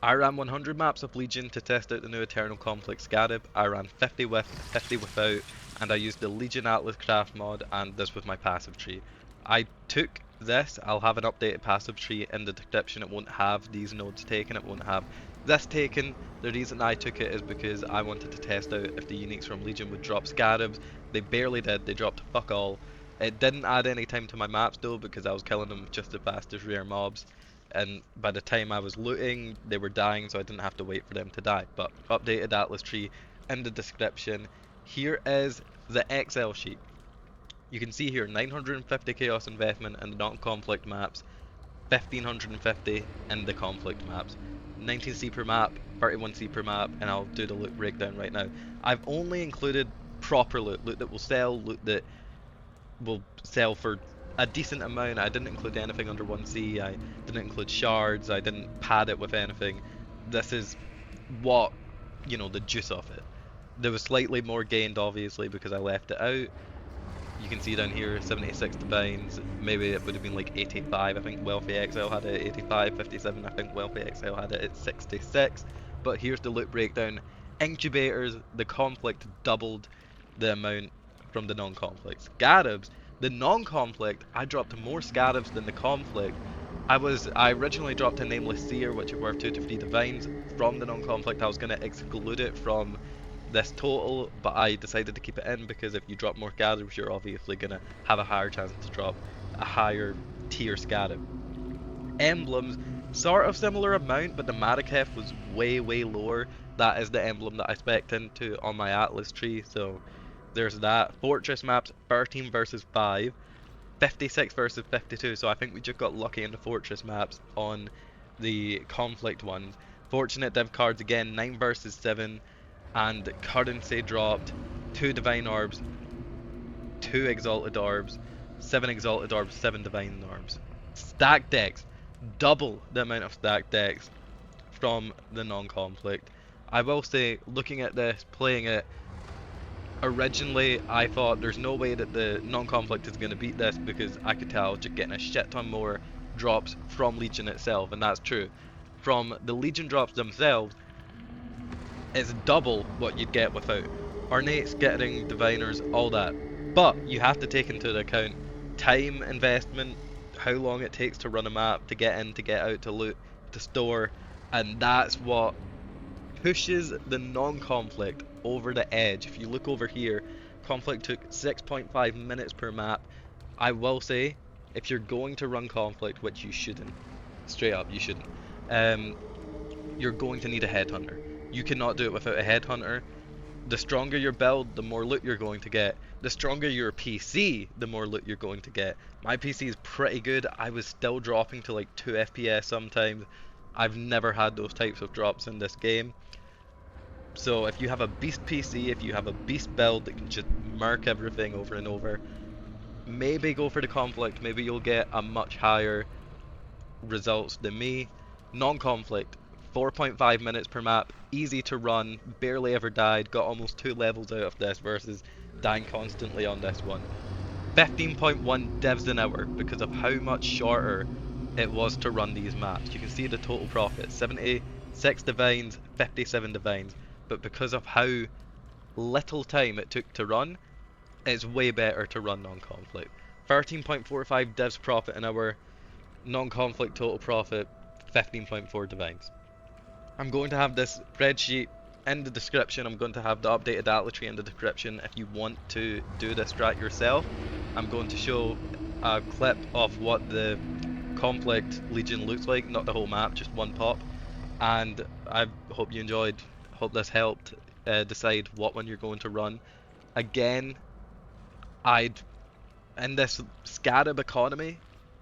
I ran 100 maps of Legion to test out the new Eternal Conflict Scarab. I ran 50 with, 50 without, and I used the Legion Atlas craft mod, and this was my passive tree. I took this, I'll have an updated passive tree in the description. It won't have these nodes taken, it won't have this taken. The reason I took it is because I wanted to test out if the uniques from Legion would drop Scarabs. They barely did, they dropped fuck all. It didn't add any time to my maps though, because I was killing them just as fast as rare mobs, and by the time I was looting, they were dying, so I didn't have to wait for them to die. But updated Atlas tree in the description. Here is the Exile sheet. You can see here 950 chaos investment in the non-conflict maps, 1550 in the conflict maps, 19C per map, 31C per map, and I'll do the loot breakdown right now. I've only included proper loot, loot that will sell, loot that will sell for a decent amount. I didn't include anything under 1C, I didn't include shards, I didn't pad it with anything. This is what, the juice of it. There was slightly more gained obviously because I left it out. You can see down here 76 divines, maybe it would have been like 85, I think Wealthy Exile had it at 85, 57, I think Wealthy Exile had it at 66. But here's the loot breakdown. Incubators, the conflict doubled the amount from the non-conflict. Scarabs, the non-conflict, I dropped more scarabs than the conflict. I originally dropped a nameless seer, which is worth 2 to 3 divines from the non-conflict. I was going to exclude it from this total, but I decided to keep it in because if you drop more scarabs, you're obviously going to have a higher chance to drop a higher tier scarab. Emblems, sort of similar amount, but the Mariketh was way lower. That is the emblem that I spec'd into on my Atlas tree, so there's that. Fortress maps, 13 versus 5, 56 versus 52, so I think we just got lucky in the Fortress maps on the conflict ones. Fortunate div cards again, 9 versus 7, and currency dropped 2 divine orbs, 2 exalted orbs, 7 exalted orbs, 7 divine orbs. Stack decks, double the amount of stack decks from the non-conflict. I will say, looking at this, playing it, originally I thought there's no way that the non-conflict is going to beat this because I could tell just getting a shit ton more drops from Legion itself, and that's true. From the Legion drops themselves, it's double what you'd get without Ornates, getting Diviners, all that. But you have to take into account time investment, how long it takes to run a map, to get in, to get out, to loot, to store, and that's what pushes the non-conflict over the edge. If you look over here, conflict took 6.5 minutes per map. I will say, if you're going to run conflict, which you shouldn't, straight up, you shouldn't, um, you're going to need a headhunter. You cannot do it without a headhunter. The stronger your build, the more loot you're going to get. The stronger your PC, the more loot you're going to get. My PC is pretty good. I was still dropping to like 2 FPS sometimes. I've never had those types of drops in this game. So if you have a beast PC, if you have a beast build that can just murk everything over and over, maybe go for the conflict. Maybe you'll get a much higher results than me. Non-conflict, 4.5 minutes per map, easy to run, barely ever died, got almost 2 levels out of this versus dying constantly on this one. 15.1 devs an hour because of how much shorter it was to run these maps. You can see the total profit, 76 divines, 57 divines, but because of how little time it took to run, it's way better to run non-conflict. 13.45 devs profit an hour, non-conflict total profit, 15.4 divines. I'm going to have this spreadsheet in the description. I'm going to have the updated Atlas tree in the description if you want to do this strat yourself. I'm going to show a clip of what the conflict Legion looks like, not the whole map, just one pop. And I hope you enjoyed, hope this helped decide what one you're going to run. Again, I'd in this scarab economy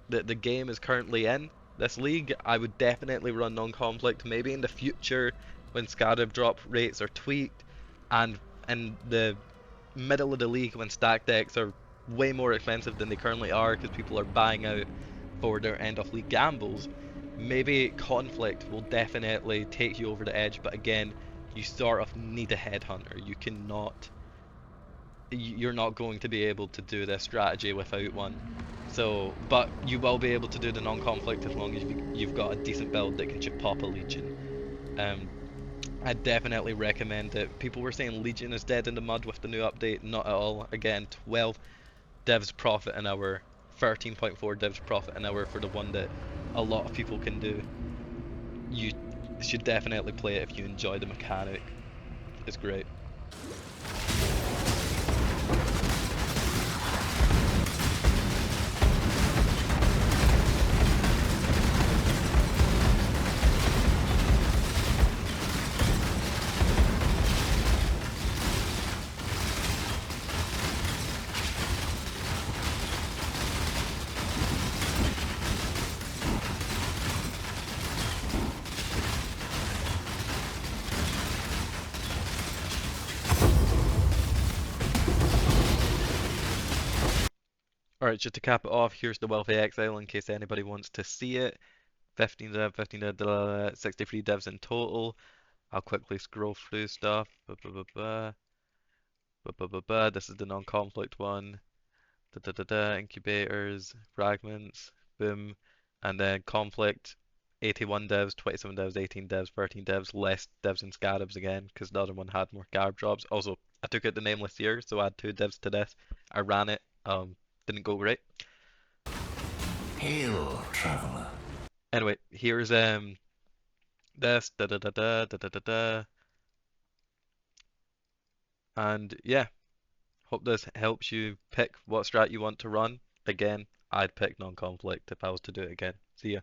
that the game is currently in, this league, I would definitely run non-conflict. Maybe in the future, when scarab drop rates are tweaked, and in the middle of the league when stack decks are way more expensive than they currently are because people are buying out for their end of league gambles, maybe conflict will definitely take you over the edge. But again, you sort of need a headhunter. You cannot you're not going to be able to do this strategy without one. So, but you will be able to do the non-conflict as long as you've got a decent build that can just pop a legion. Um, I definitely recommend it. People were saying Legion is dead in the mud with the new update. Not at all. Again, 12 devs profit an hour, 13.4 devs profit an hour for the one that a lot of people can do. You should definitely play it if you enjoy the mechanic. It's great. Alright, just to cap it off, here's the Wealthy Exile in case anybody wants to see it. 15 dev, 15 dev, 63 devs in total. I'll quickly scroll through stuff. This is the non-conflict one. Incubators, fragments, boom, and then conflict. 81 devs, 27 devs, 18 devs, 13 devs, less devs and scarabs again, because the other one had more garb drops. Also, I took out the nameless here, so I had 2 devs to this. I ran it, didn't go great. Hail, traveler. Anyway, here's this and yeah, hope this helps you pick what strat you want to run. Again, I'd pick non-conflict if I was to do it again. See ya.